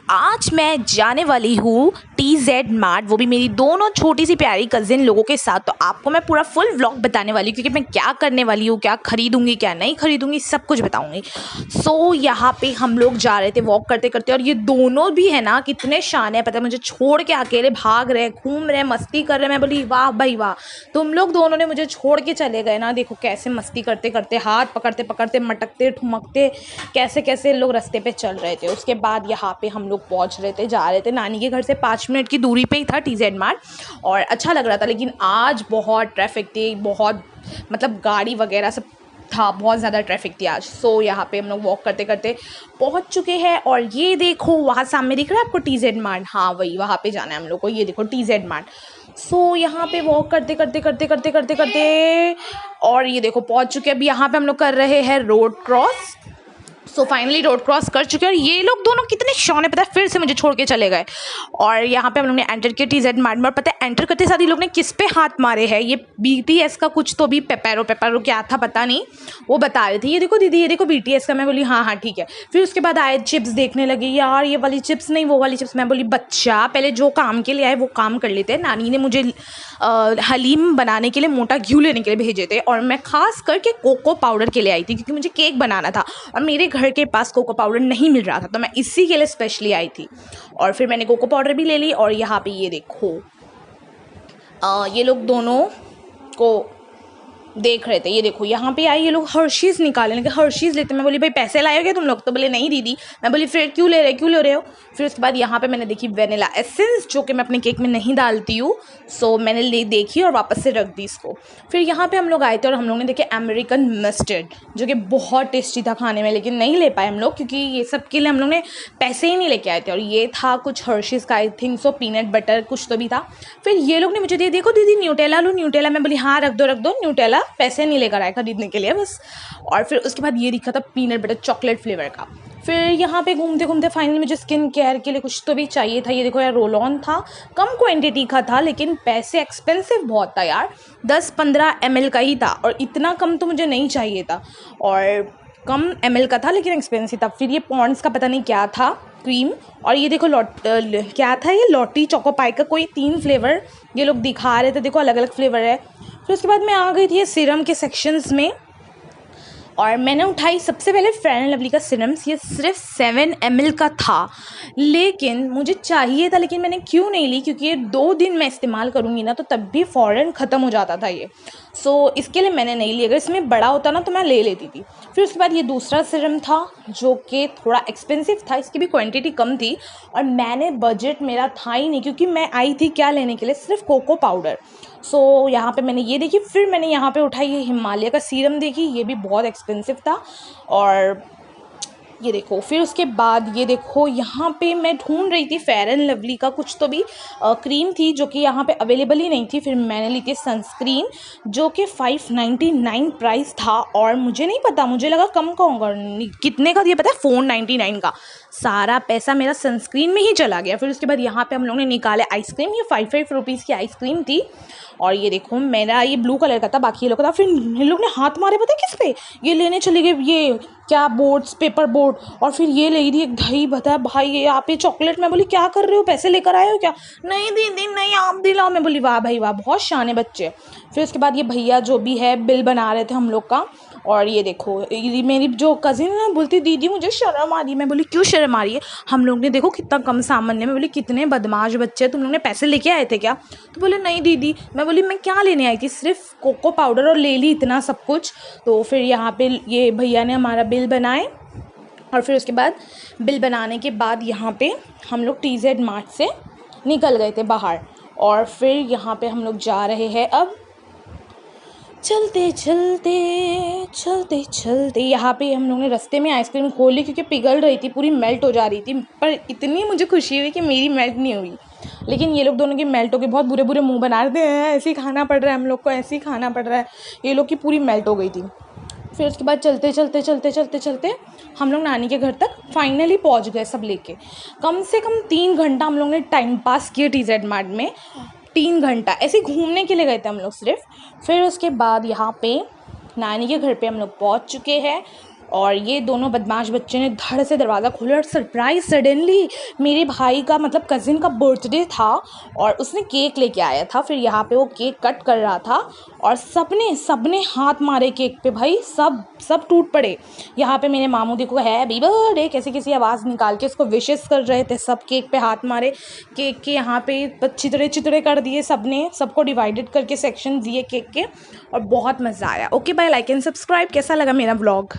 आज मैं जाने वाली हूँ TZ मार्ट, वो भी मेरी दोनों छोटी सी प्यारी कज़िन लोगों के साथ। तो आपको मैं पूरा फुल व्लॉग बताने वाली हूँ क्योंकि मैं क्या करने वाली हूँ, क्या खरीदूँगी क्या नहीं खरीदूँगी, सब कुछ बताऊँगी। यहाँ पे हम लोग जा रहे थे वॉक करते करते, और ये दोनों भी है ना कितने शान है, पता है मुझे छोड़ के अकेले भाग रहे हैं, घूम रहे हैं, मस्ती कर रहे हैं। मैं बोली वाह भाई वाह, तुम लोग दोनों ने मुझे छोड़ के चले गए ना। देखो कैसे मस्ती करते करते, हाथ पकड़ते पकड़ते, मटकते ठुमकते, कैसे कैसे लोग रास्ते पे चल रहे थे। उसके बाद यहाँ पे हम लोग पहुँच रहे थे, जा रहे थे नानी के घर से 5 मिनट की दूरी पे ही था TZ मार्ट, और अच्छा लग रहा था। लेकिन आज बहुत ट्रैफिक थी, बहुत मतलब गाड़ी वगैरह सब था, बहुत ज़्यादा ट्रैफिक थी आज। यहाँ पे हम लोग वॉक करते करते पहुँच चुके हैं, और ये देखो वहाँ सामने दिख रहा है आपको TZ मार्ट, हाँ वही, वहाँ पे जाना है हम लोग को। ये देखो TZ मार्ट। यहाँ पे वॉक करते करते करते करते करते करते और ये देखो पहुँच चुके हैं। अभी यहाँ पे हम लोग कर रहे हैं road cross. Finally road cross कर चुके हैं, और ये लोग दोनों कितने शौने, पता है फिर से मुझे छोड़ के चले गए। और यहाँ पे हम लोग ने एंटर किया TZ मार्ट में, और पता है एंटर करते साथ ही लोग ने किस पे हाथ मारे हैं, ये BTS का कुछ तो भी पेपैरो क्या था पता नहीं, वो बता रहे थे। ये देखो दीदी, ये देखो BTS का। मैं बोली हाँ हाँ ठीक है। फिर उसके बाद आए चिप्स देखने लगी, यार ये वाली चिप्स नहीं वो वाली चिप्स। मैं बोली बच्चा पहले जो काम के लिए आए वो काम कर लेते हैं। नानी ने मुझे हलीम बनाने के लिए मोटा घी लेने के लिए भेजे थे, और मैं खास करके कोको पाउडर के लिए आई थी क्योंकि मुझे केक बनाना था, और मेरे घर के पास कोको पाउडर नहीं मिल रहा था, तो मैं इसी के लिए स्पेशली आई थी। और फिर मैंने कोको पाउडर भी ले ली। और यहाँ पे ये देखो ये लोग दोनों को देख रहे थे। ये देखो यहाँ पे आई, ये लोग हर्शीज़ निकालने लगे, हर्शीज़ लेते। मैं बोली भाई पैसे लाए हो क्या तुम लोग? तो बोले नहीं दीदी। मैं बोली फिर क्यों ले रहे हो? फिर उसके बाद यहाँ पे मैंने देखी वेनिला एसेंस, जो कि मैं अपने केक में नहीं डालती हूँ। मैंने देखी और वापस से रख दी इसको। फिर यहाँ पे हम लोग आए थे और हम लोग ने देखे अमेरिकन मस्टर्ड, जो कि बहुत टेस्टी था खाने में, लेकिन नहीं ले पाए हम लोग क्योंकि ये सब के लिए हम लोग ने पैसे ही नहीं लेके आए थे। और ये था कुछ हर्शीज़ का, I think so peanut butter कुछ तो भी था। फिर ये लोग ने मुझे दिए, देखो दीदी न्यूटेला लो न्यूटेला। मैं बोली हाँ रख दो न्यूटेला, पैसे नहीं लेकर आए खरीदने के लिए बस। और फिर उसके बाद ये दिखा था पीनट बटर चॉकलेट फ्लेवर का। फिर यहाँ पे घूमते घूमते फाइनली मुझे स्किन केयर के लिए कुछ तो भी चाहिए था। ये देखो यार रोल ऑन था, कम क्वांटिटी का था, लेकिन पैसे एक्सपेंसिव बहुत था यार, 10-15 ml का ही था, और इतना कम तो मुझे नहीं चाहिए था, और कम ml का था लेकिन एक्सपेंसिव था। फिर ये पॉन्ड्स का पता नहीं क्या था क्रीम, और ये देखो क्या था ये लॉटी चोकोपाई का कोई 3 फ्लेवर ये लोग दिखा रहे थे, देखो अलग अलग फ्लेवर है। फिर उसके बाद मैं आ गई थी सीरम के सेक्शंस में, और मैंने उठाई सबसे पहले फेयर एंड लवली का सीरम्स। ये सिर्फ 7 ml का था, लेकिन मुझे चाहिए था, लेकिन मैंने क्यों नहीं ली क्योंकि ये 2 दिन मैं इस्तेमाल करूँगी ना, तो तब भी फ़ौरन ख़त्म हो जाता था ये। इसके लिए मैंने नहीं ली, अगर इसमें बड़ा होता ना तो मैं ले लेती थी। फिर उसके बाद ये दूसरा सीरम था जो कि थोड़ा एक्सपेंसिव था, इसकी भी क्वांटिटी कम थी, और मैंने बजट मेरा था ही नहीं क्योंकि मैं आई थी क्या लेने के लिए, सिर्फ कोको पाउडर। यहाँ पे मैंने ये देखी। फिर मैंने यहाँ पे उठाई ये हिमालय का सीरम देखी, ये भी बहुत एक्सपेंसिव था। और ये देखो फिर उसके बाद ये देखो यहाँ पे मैं ढूंढ रही थी फेयर एंड लवली का कुछ तो भी क्रीम थी जो कि यहाँ पे अवेलेबल ही नहीं थी। फिर मैंने ली थी सनस्क्रीन जो कि 599 प्राइस था, और मुझे नहीं पता, मुझे लगा कम का होगा, कितने का दिया पता है, 499 का। सारा पैसा मेरा सनस्क्रीन में ही चला गया। फिर उसके बाद यहाँ पे हम लोग ने निकाले आइसक्रीम, ये 5 रुपीज़ की आइसक्रीम थी, और ये देखो मेरा ये ब्लू कलर का था, बाकी ये लोग का था। फिर इन लोग ने हाथ मारे पता है किस पे, ये लेने चले गए ये क्या बोर्ड्स, पेपर बोर्ड, और फिर ये ले रही एक दही बता भाई ये आप ये चॉकलेट। मैं बोली क्या कर रहे हो, पैसे लेकर आए हो क्या? नहीं दीदी नहीं आप दिलाओ। मैं बोली वाह भाई वाह, बहुत शान है बच्चे। फिर उसके बाद ये भैया जो भी है बिल बना रहे थे हम लोग का, और ये देखो ये मेरी जो कज़िन है बोलती दीदी मुझे शर्म आ रही है। मैं बोली क्यों शर्म आ रही है, हम लोग ने देखो कितना कम सामान है। मैं बोली कितने बदमाश बच्चे, तुम लोग ने पैसे लेके आए थे क्या? तो बोले नहीं दीदी। मैं बोली मैं क्या लेने आई थी, सिर्फ कोको पाउडर, और ले ली इतना सब कुछ। तो फिर यहाँ पे ये भैया ने हमारा बिल बनाए, और फिर उसके बाद बिल बनाने के बाद यहाँ पे हम लोग TZ मार्ट से निकल गए थे बाहर। और फिर यहाँ पे हम लोग जा रहे हैं अब चलते चलते। यहाँ पे हम लोग ने रास्ते में आइसक्रीम खोली क्योंकि पिघल रही थी, पूरी मेल्ट हो जा रही थी, पर इतनी मुझे खुशी हुई कि मेरी मेल्ट नहीं हुई, लेकिन ये लोग दोनों की मेल्ट हो गई। बहुत बुरे बुरे मुंह बना रहे हैं, ऐसे ही खाना पड़ रहा है हम लोग को, ऐसे ही खाना पड़ रहा है। ये लोग की पूरी मेल्ट हो गई थी। फिर उसके बाद चलते हम लोग नानी के घर तक फाइनली पहुंच गए सब लेके। कम से कम 3 घंटा हम लोग ने टाइम पास किया TZ मार्ट में, 3 घंटा ऐसे घूमने के लिए गए थे हम लोग सिर्फ। फिर उसके बाद यहाँ पे नानी के घर पे हम लोग पहुँच चुके हैं, और ये दोनों बदमाश बच्चे ने धड़ से दरवाज़ा खोला और सरप्राइज सडनली मेरे भाई का मतलब कज़िन का बर्थडे था और उसने केक लेके आया था। फिर यहाँ पे वो केक कट कर रहा था और सबने हाथ मारे केक पे भाई, सब टूट पड़े। यहाँ पे मेरे मामू देखो हैप्पी बर्थडे कैसी आवाज़ निकाल के उसको विशेस कर रहे थे। सब केक पे हाथ मारे, केक के यहाँ पे चितड़े कर दिए सबने, सबको डिवाइडेड करके सेक्शन दिए केक के और बहुत मज़ा आया। Okay bye, like and subscribe. कैसा लगा मेरा व्लॉग?